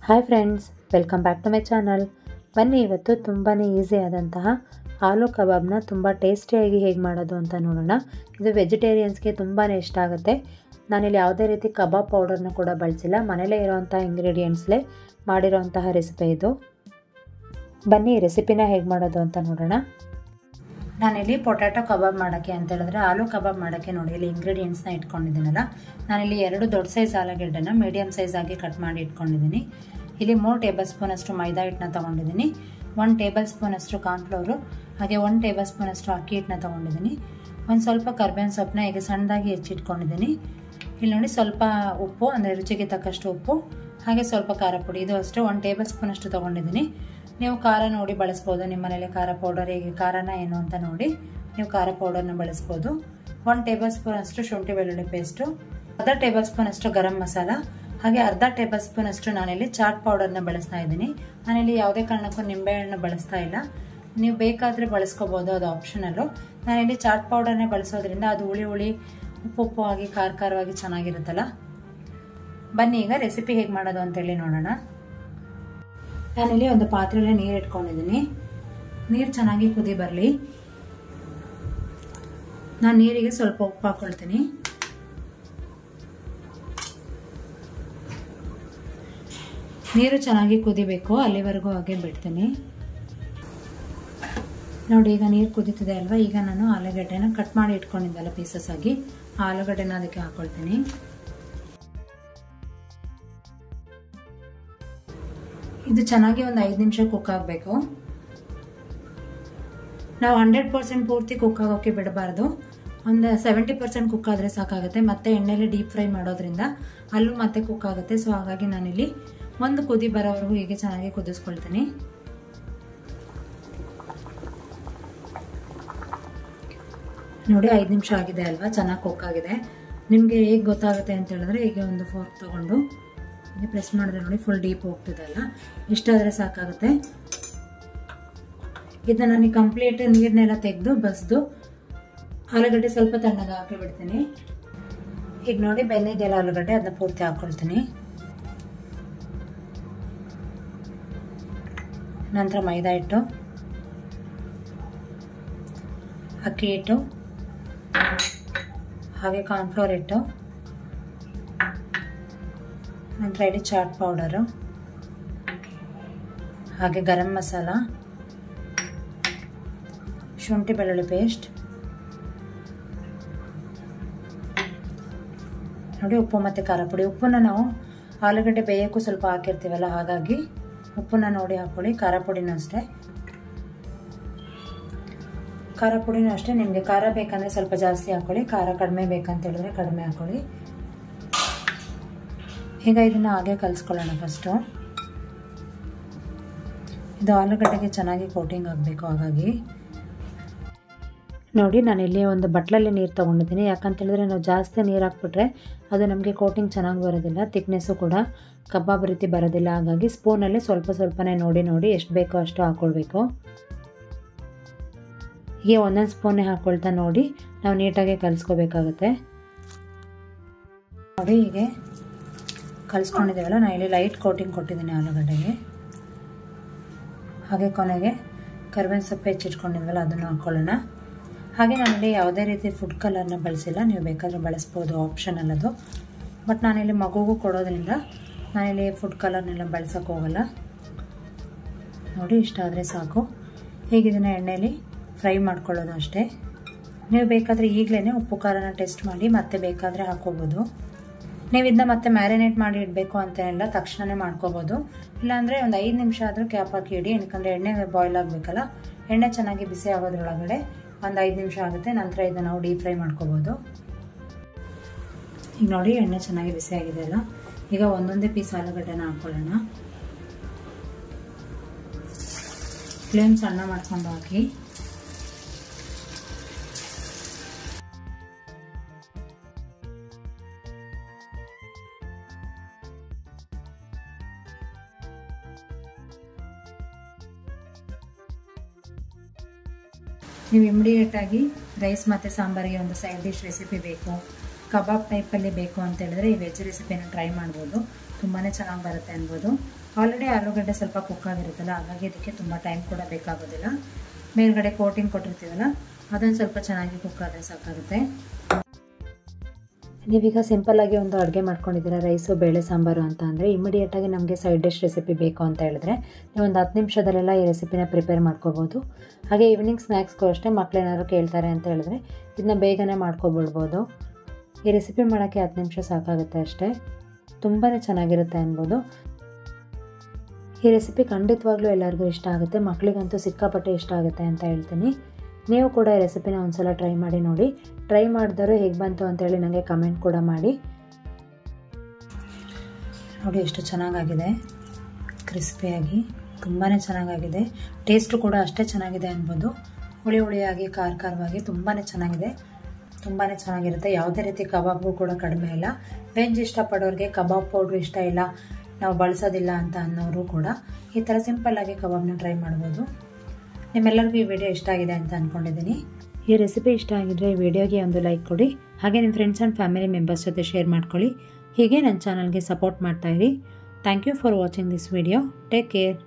Hi friends, welcome back to my channel. ಬನ್ನಿ ಇವತ್ತು ತುಂಬಾ ಈಸಿ ಆದಂತಹ ಆಲೂ ಕಬಾಬ್ನ ತುಂಬ ಟೇಸ್ಟಿಯಾಗಿ ಹೇಗೆ ಮಾಡೋದು ಅಂತ ನೋಡೋಣ. ಇದು ವೆಜಿಟೇರಿಯನ್ಸ್ಗೆ ತುಂಬಾ ಇಷ್ಟ ಆಗುತ್ತೆ. ನಾನಿಲ್ಲಿ ಯಾವುದೇ ರೀತಿ ಕಬಾಬ್ ಪೌಡರ್ನ ಕೂಡ ಬಳಸಿಲ್ಲ, ಮನೇಲೇ ಇರೋವಂಥ ಇಂಗ್ರೀಡಿಯೆಂಟ್ಸ್ಲೇ ಮಾಡಿರೋವಂತಹ ರೆಸಿಪಿ ಇದು. ಬನ್ನಿ ಈ ರೆಸಿಪಿನ ಹೇಗೆ ಮಾಡೋದು ಅಂತ ನೋಡೋಣ. ನಾನಿಲ್ಲಿ ಪೊಟ್ಯಾಟೊ ಕಬಾಬ್ ಮಾಡೋಕ್ಕೆ ಅಂತ ಹೇಳಿದ್ರೆ ಆಲೂ ಕಬಾಬ್ ಮಾಡೋಕ್ಕೆ ನೋಡಿ ಇಲ್ಲಿ ಇಂಗ್ರೀಡಿಯೆಂಟ್ಸ್ನ ಇಟ್ಕೊಂಡಿದ್ದೀನಲ್ಲ. ನಾನಿಲ್ಲಿ 2 ದೊಡ್ಡ ಸೈಜ್ ಆಲೂಗೆಡ್ಡೆನ ಮೀಡಿಯಮ್ ಸೈಜ್ ಆಗಿ ಕಟ್ ಮಾಡಿ ಇಟ್ಕೊಂಡಿದ್ದೀನಿ. ಇಲ್ಲಿ 3 ಟೇಬಲ್ ಸ್ಪೂನ್ ಅಷ್ಟು ಮೈದಾ ಹಿಟ್ಟನ್ನ ತೊಗೊಂಡಿದ್ದೀನಿ, 1 ಟೇಬಲ್ ಸ್ಪೂನ್ ಅಷ್ಟು ಕಾರ್ನ್ಫ್ಲವರು, ಹಾಗೆ 1 ಟೇಬಲ್ ಸ್ಪೂನ್ ಅಷ್ಟು ಅಕ್ಕಿ ಹಿಟ್ಟನ್ನ ತೊಗೊಂಡಿದ್ದೀನಿ. ಒಂದು ಸ್ವಲ್ಪ ಕರ್ಬೇವಿನ ಸೊಪ್ಪನ್ನ ಈಗ ಸಣ್ಣದಾಗಿ ಹೆಚ್ಚಿಟ್ಕೊಂಡಿದ್ದೀನಿ. ಇಲ್ಲಿ ನೋಡಿ ಸ್ವಲ್ಪ ಉಪ್ಪು, ಅಂದರೆ ರುಚಿಗೆ ತಕ್ಕಷ್ಟು ಉಪ್ಪು, ಹಾಗೆ ಸ್ವಲ್ಪ ಖಾರ ಪುಡಿ, ಇದು ಅಷ್ಟೇ 1 ಟೇಬಲ್ ಸ್ಪೂನ್ ಅಷ್ಟು ತೊಗೊಂಡಿದ್ದೀನಿ. ನೀವು ಖಾರ ನೋಡಿ ಬಳಸ್ಬೋದು, ನಿಮ್ಮ ಮನೇಲಿ ಖಾರ ಪೌಡರ್ ಹೇಗೆ ಖಾರನ ಏನು ಅಂತ ನೋಡಿ ನೀವು ಖಾರ ಪೌಡರ್ನ ಬಳಸ್ಬೋದು. 1 ಟೇಬಲ್ ಸ್ಪೂನ್ ಅಷ್ಟು ಶುಂಠಿ ಬೆಳ್ಳುಳ್ಳಿ ಪೇಸ್ಟು, ಅರ್ಧ ಟೇಬಲ್ ಸ್ಪೂನ್ ಅಷ್ಟು ಗರಂ ಮಸಾಲ, ಹಾಗೆ ಅರ್ಧ ಟೇಬಲ್ ಸ್ಪೂನ್ ಅಷ್ಟು ನಾನಿಲ್ಲಿ ಚಾಟ್ ಪೌಡರ್ನ ಬಳಸ್ತಾ ಇದ್ದೀನಿ. ನಾನಿಲ್ಲಿ ಯಾವುದೇ ಕಾರಣಕ್ಕೂ ನಿಂಬೆಹಣ್ಣು ಬಳಸ್ತಾ ಇಲ್ಲ, ನೀವು ಬೇಕಾದರೆ ಬಳಸ್ಕೋಬೋದು, ಅದು ಆಪ್ಷನಲ್ಲು. ನಾನಿಲ್ಲಿ ಚಾಟ್ ಪೌಡರ್ನೇ ಬಳಸೋದ್ರಿಂದ ಅದು ಹುಳಿ ಹುಳಿ ಉಪ್ಪು ಆಗಿ ಖಾರವಾಗಿ ಚೆನ್ನಾಗಿರುತ್ತಲ್ಲ. ಬನ್ನಿ ಈಗ ರೆಸಿಪಿ ಹೇಗೆ ಮಾಡೋದು ಅಂತೇಳಿ ನೋಡೋಣ. ನಾನಿಲ್ಲಿ ಒಂದು ಪಾತ್ರೆಯಲ್ಲಿ ನೀರು ಇಟ್ಕೊಂಡಿದ್ದೀನಿ. ನೀರು ಚೆನ್ನಾಗಿ ಕುದಿ ಬರಲಿ. ನಾನು ನೀರಿಗೆ ಸ್ವಲ್ಪ ಉಪ್ಪು ಹಾಕೊಳ್ತೀನಿ. ನೀರು ಚೆನ್ನಾಗಿ ಕುದಿಬೇಕು, ಅಲ್ಲಿವರೆಗೂ ಹಾಗೆ ಬಿಡ್ತೀನಿ. ನೋಡಿ ಈಗ ನೀರು ಕುದೀತಿದೆ ಅಲ್ವಾ. ಈಗ ನಾನು ಆಲೂಗಡ್ಡೆನ ಕಟ್ ಮಾಡಿ ಇಟ್ಕೊಂಡಿದ್ದಲ್ಲ ಪೀಸಸ್ ಆಗಿ, ಆ ಆಲೂಗಡ್ಡೆನ ಅದಕ್ಕೆ ಹಾಕೊಳ್ತೀನಿ. ಇದು ಚೆನ್ನಾಗಿ ಒಂದು 5 ನಿಮಿಷ ಕುಕ್ ಆಗಬೇಕು. ನಾವು 100% ಪೂರ್ತಿ ಕುಕ್ ಆಗೋಕ್ಕೆ ಬಿಡಬಾರ್ದು, ಒಂದು 70% ಕುಕ್ ಆದರೆ ಸಾಕಾಗುತ್ತೆ. ಮತ್ತೆ ಎಣ್ಣೆಲಿ ಡೀಪ್ ಫ್ರೈ ಮಾಡೋದ್ರಿಂದ ಅಲ್ಲೂ ಮತ್ತೆ ಕುಕ್ ಆಗುತ್ತೆ. ಸೊ ಹಾಗಾಗಿ ನಾನಿಲ್ಲಿ ಒಂದು ಕುದಿ ಬರೋವರೆಗೂ ಹೀಗೆ ಚೆನ್ನಾಗಿ ಕುದಿಸ್ಕೊಳ್ತೀನಿ. ನೋಡಿ 5 ನಿಮಿಷ ಆಗಿದೆ ಅಲ್ವಾ, ಚೆನ್ನಾಗಿ ಕುಕ್ ಆಗಿದೆ. ನಿಮಗೆ ಹೇಗೆ ಗೊತ್ತಾಗುತ್ತೆ ಅಂತ ಹೇಳಿದ್ರೆ ಹೀಗೆ ಒಂದು ಫೋರ್ಕ್ ತಗೊಂಡು ಪ್ರೆಸ್ ಮಾಡಿದ್ರೆ ನೋಡಿ ಫುಲ್ ಡೀಪ್ ಹೋಗ್ತಿದೆ ಅಲ್ಲ, ಇಷ್ಟಾದರೆ ಸಾಕಾಗುತ್ತೆ. ಇದನ್ನ ನಾನು ಕಂಪ್ಲೀಟ್ ನೀರನ್ನೆಲ್ಲ ತೆಗೆದು ಬಸ್ದು ಆಲೂಗಡ್ಡೆ ಸ್ವಲ್ಪ ತಣ್ಣಗೆ ಹಾಕಿ ಬಿಡ್ತೀನಿ. ಈಗ ನೋಡಿ ಬೆಂದಿದೆಯಲ್ಲ ಆಲೂಗಡ್ಡೆ, ಅದನ್ನ ಪೂರ್ತಿ ಹಾಕೊಳ್ತೀನಿ. ನಂತರ ಮೈದಾ ಹಿಟ್ಟು, ಅಕ್ಕಿ ಹಿಟ್ಟು, ಹಾಗೆ ಕಾರ್ನ್ಫ್ಲೋರ್ ಹಿಟ್ಟು, ನಂತರ ಇಲ್ಲಿ ಚಾಟ್ ಪೌಡರು, ಹಾಗೆ ಗರಂ ಮಸಾಲ, ಶುಂಠಿ ಬೆಳ್ಳುಳ್ಳಿ ಪೇಸ್ಟ್, ನೋಡಿ ಉಪ್ಪು ಮತ್ತು ಖಾರ ಪುಡಿ. ಉಪ್ಪನ್ನ ನಾವು ಆಲೂಗಡ್ಡೆ ಬೇಯೋಕ್ಕೂ ಸ್ವಲ್ಪ ಹಾಕಿರ್ತೀವಲ್ಲ, ಹಾಗಾಗಿ ಉಪ್ಪನ್ನ ನೋಡಿ ಹಾಕೊಳ್ಳಿ. ಖಾರ ಪುಡಿನೂ ಅಷ್ಟೇ, ಖಾರ ಪುಡಿನೂ ಅಷ್ಟೇ. ನಿಮಗೆ ಖಾರ ಬೇಕಂದರೆ ಸ್ವಲ್ಪ ಜಾಸ್ತಿ ಹಾಕೊಳ್ಳಿ, ಖಾರ ಕಡಿಮೆ ಬೇಕಂತ ಹೇಳಿದ್ರೆ ಕಡಿಮೆ ಹಾಕೊಳ್ಳಿ. ಈಗ ಇದನ್ನು ಹಾಗೆ ಕಲಿಸ್ಕೊಳ್ಳೋಣ. ಫಸ್ಟು ಇದು ಆಲೂಗಡ್ಡೆಗೆ ಚೆನ್ನಾಗಿ ಕೋಟಿಂಗ್ ಆಗಬೇಕು, ಹಾಗಾಗಿ ನೋಡಿ ನಾನಿಲ್ಲಿ ಒಂದು ಬಟ್ಲಲ್ಲಿ ನೀರು ತೊಗೊಂಡಿದ್ದೀನಿ. ಯಾಕಂತೇಳಿದ್ರೆ ನಾವು ಜಾಸ್ತಿ ನೀರು ಹಾಕ್ಬಿಟ್ರೆ ಅದು ನಮಗೆ ಕೋಟಿಂಗ್ ಚೆನ್ನಾಗಿ ಬರೋದಿಲ್ಲ, ತಿಕ್ನೆಸ್ಸು ಕೂಡ ಕಬಾಬ್ ರೀತಿ ಬರೋದಿಲ್ಲ. ಹಾಗಾಗಿ ಸ್ಪೂನಲ್ಲಿ ಸ್ವಲ್ಪನೇ ನೋಡಿ ಎಷ್ಟು ಬೇಕೋ ಅಷ್ಟು ಹಾಕ್ಕೊಳ್ಬೇಕು. ಹೀಗೆ ಒಂದೊಂದು ಸ್ಪೂನೇ ಹಾಕ್ಕೊಳ್ತಾ ನೋಡಿ ನಾವು ನೀಟಾಗಿ ಕಲಿಸ್ಕೋಬೇಕಾಗತ್ತೆ. ನೋಡಿ ಹೀಗೆ ಕಲಿಸ್ಕೊಂಡಿದ್ದೇವಲ್ಲ, ನಾನು ಇಲ್ಲಿ ಲೈಟ್ ಕೋಟಿಂಗ್ ಕೊಟ್ಟಿದ್ದೀನಿ ಆಲೂಗಡ್ಡೆಗೆ. ಹಾಗೆ ಕೊನೆಗೆ ಕರ್ಬೇವಿನ ಸೊಪ್ಪು ಹೆಚ್ಚಿಟ್ಕೊಂಡಿದ್ವಲ್ಲ ಅದನ್ನು ಹಾಕ್ಕೊಳ್ಳೋಣ. ಹಾಗೆ ನಾನಿಲ್ಲಿ ಯಾವುದೇ ರೀತಿ ಫುಡ್ ಕಲರ್ನ ಬಳಸಿಲ್ಲ, ನೀವು ಬೇಕಾದರೆ ಬಳಸ್ಬೋದು, ಆಪ್ಷನಲ್ ಅದು. ಬಟ್ ನಾನಿಲ್ಲಿ ಮಗುಗೂ ಕೊಡೋದ್ರಿಂದ ನಾನಿಲ್ಲಿ ಫುಡ್ ಕಲರ್ನೆಲ್ಲ ಬಳಸೋಕೆ ಹೋಗಲ್ಲ. ನೋಡಿ ಇಷ್ಟ ಆದರೆ ಸಾಕು. ಹೀಗಿದನ್ನು ಎಣ್ಣೆಯಲ್ಲಿ ಫ್ರೈ ಮಾಡ್ಕೊಳ್ಳೋದು ಅಷ್ಟೇ. ನೀವು ಬೇಕಾದರೆ ಈಗಲೇ ಉಪ್ಪು ಖಾರನ ಟೆಸ್ಟ್ ಮಾಡಿ ಮತ್ತೆ ಬೇಕಾದರೆ ಹಾಕ್ಕೋಬೋದು. ನೀವು ಇದನ್ನ ಮತ್ತೆ ಮ್ಯಾರಿನೇಟ್ ಮಾಡಿ ಇಡಬೇಕು ಅಂತೇನಿಲ್ಲ, ತಕ್ಷಣವೇ ಮಾಡ್ಕೋಬೋದು. ಇಲ್ಲಾಂದರೆ ಒಂದು 5 ನಿಮಿಷ ಆದರೂ ಕ್ಯಾಪ್ ಹಾಕಿ ಇಡಿ, ಯಾಕಂದರೆ ಎಣ್ಣೆ ಬಾಯ್ಲ್ ಆಗಬೇಕಲ್ಲ. ಎಣ್ಣೆ ಚೆನ್ನಾಗಿ ಬಿಸಿ ಆಗೋದ್ರೊಳಗಡೆ ಒಂದು 5 ನಿಮಿಷ ಆಗುತ್ತೆ. ನಂತರ ಇದನ್ನು ನಾವು ಡೀಪ್ ಫ್ರೈ ಮಾಡ್ಕೋಬೋದು. ಈಗ ನೋಡಿ ಎಣ್ಣೆ ಚೆನ್ನಾಗಿ ಬಿಸಿ ಆಗಿದೆ ಅಲ್ಲ. ಈಗ ಒಂದೊಂದೇ ಪೀಸ್ ಆಲೂಗಡ್ಡೆನ ಹಾಕ್ಕೊಳ್ಳೋಣ. ಫ್ಲೇಮ್ ಸಣ್ಣ ಮಾಡ್ಕೊಂಡು ಹಾಕಿ. ನೀವು ಇಮಿಡಿಯೇಟಾಗಿ ರೈಸ್ ಮತ್ತು ಸಾಂಬಾರಿಗೆ ಒಂದು ಸೈಡ್ ಡಿಶ್ ರೆಸಿಪಿ ಬೇಕು, ಕಬಾಬ್ ಟೈಪಲ್ಲಿ ಬೇಕು ಅಂತ ಹೇಳಿದ್ರೆ ಈ ವೆಜ್ ರೆಸಿಪಿನ ಟ್ರೈ ಮಾಡ್ಬೋದು, ತುಂಬಾ ಚೆನ್ನಾಗಿ ಬರುತ್ತೆ ಅನ್ಬೋದು. ಆಲ್ರೆಡಿ ಆಲೂಗಡ್ಡೆ ಸ್ವಲ್ಪ ಕುಕ್ ಆಗಿರುತ್ತಲ್ಲ, ಹಾಗಾಗಿ ಇದಕ್ಕೆ ತುಂಬ ಟೈಮ್ ಕೂಡ ಬೇಕಾಗೋದಿಲ್ಲ. ಮೇಲ್ಗಡೆ ಕೋಟಿಂಗ್ ಕೊಟ್ಟಿರ್ತೀವಲ್ಲ ಅದೊಂದು ಸ್ವಲ್ಪ ಚೆನ್ನಾಗಿ ಕುಕ್ ಆದರೆ ಸಾಕಾಗುತ್ತೆ. ನೀವೀಗ ಸಿಂಪಲ್ಲಾಗಿ ಒಂದು ಅಡುಗೆ ಮಾಡ್ಕೊಂಡಿದ್ದೀರಾ, ರೈಸು ಬೇಳೆ ಸಾಂಬಾರು ಅಂತ ಅಂದರೆ ಇಮಿಡಿಯೇಟಾಗಿ ನಮಗೆ ಸೈಡ್ ಡಿಶ್ ರೆಸಿಪಿ ಬೇಕು ಅಂತ ಹೇಳಿದ್ರೆ ನೀವು ಒಂದು 10 ನಿಮಿಷದಲ್ಲೆಲ್ಲ ಈ ರೆಸಿಪಿನ ಪ್ರಿಪೇರ್ ಮಾಡ್ಕೋಬೋದು. ಹಾಗೆ ಈವ್ನಿಂಗ್ ಸ್ನ್ಯಾಕ್ಸ್ಗೂ ಅಷ್ಟೇ, ಮಕ್ಕಳೇನಾದ್ರು ಕೇಳ್ತಾರೆ ಅಂತ ಹೇಳಿದ್ರೆ ಇದನ್ನ ಬೇಗನೆ ಮಾಡ್ಕೊಬಿಡ್ಬೋದು. ಈ ರೆಸಿಪಿ ಮಾಡೋಕ್ಕೆ 10 ನಿಮಿಷ ಸಾಕಾಗುತ್ತೆ ಅಷ್ಟೇ, ತುಂಬಾ ಚೆನ್ನಾಗಿರುತ್ತೆ ಅನ್ಬೋದು. ಈ ರೆಸಿಪಿ ಖಂಡಿತವಾಗ್ಲೂ ಎಲ್ಲರಿಗೂ ಇಷ್ಟ ಆಗುತ್ತೆ, ಮಕ್ಕಳಿಗಂತೂ ಸಿಕ್ಕಾಪಟ್ಟೆ ಇಷ್ಟ ಆಗುತ್ತೆ ಅಂತ ಹೇಳ್ತೀನಿ. ನೀವು ಕೂಡ ಈ ರೆಸಿಪಿನ ಒಂದ್ಸಲ ಟ್ರೈ ಮಾಡಿ ನೋಡಿ. ಟ್ರೈ ಮಾಡಿದವರು ಹೇಗೆ ಬಂತು ಅಂತೇಳಿ ನನಗೆ ಕಮೆಂಟ್ ಕೂಡ ಮಾಡಿ. ನೋಡಿ ಎಷ್ಟು ಚೆನ್ನಾಗಾಗಿದೆ, ಕ್ರಿಸ್ಪಿಯಾಗಿ ತುಂಬಾ ಚೆನ್ನಾಗಾಗಿದೆ. ಟೇಸ್ಟು ಕೂಡ ಅಷ್ಟೇ ಚೆನ್ನಾಗಿದೆ ಅನ್ಬೋದು. ಹುಳಿ ಹುಳಿಯಾಗಿ ಖಾರವಾಗಿ ತುಂಬಾ ಚೆನ್ನಾಗಿದೆ, ತುಂಬಾ ಚೆನ್ನಾಗಿರುತ್ತೆ. ಯಾವುದೇ ರೀತಿ ಕಬಾಬ್ಗೂ ಕೂಡ ಕಡಿಮೆ ಇಲ್ಲ. ವೆಜ್ ಇಷ್ಟಪಡೋರಿಗೆ ಕಬಾಬ್ ಪೌಡ್ರ್ ಇಷ್ಟ ಇಲ್ಲ, ನಾವು ಬಳಸೋದಿಲ್ಲ ಅಂತ ಅನ್ನೋರು ಕೂಡ ಈ ಥರ ಸಿಂಪಲ್ಲಾಗಿ ಕಬಾಬ್ನ ಟ್ರೈ ಮಾಡ್ಬೋದು. ನಿಮ್ಮೆಲ್ಲರಿಗೂ ಈ ವಿಡಿಯೋ ಇಷ್ಟ ಆಗಿದೆ ಅಂತ ಅಂದ್ಕೊಂಡಿದ್ದೀನಿ. ಈ ರೆಸಿಪಿ ಇಷ್ಟ ಆಗಿದ್ರೆ ಈ ವಿಡಿಯೋಗೆ ಒಂದು ಲೈಕ್ ಕೊಡಿ. ಹಾಗೆ ನಿಮ್ಮ ಫ್ರೆಂಡ್ಸ್ ಆ್ಯಂಡ್ ಫ್ಯಾಮಿಲಿ ಮೆಂಬರ್ಸ್ ಜೊತೆ ಶೇರ್ ಮಾಡ್ಕೊಳ್ಳಿ. ಹೀಗೆ ನನ್ನ ಚಾನಲ್ಗೆ ಸಪೋರ್ಟ್ ಮಾಡ್ತಾಯಿರಿ. Thank you for watching this video. Take care.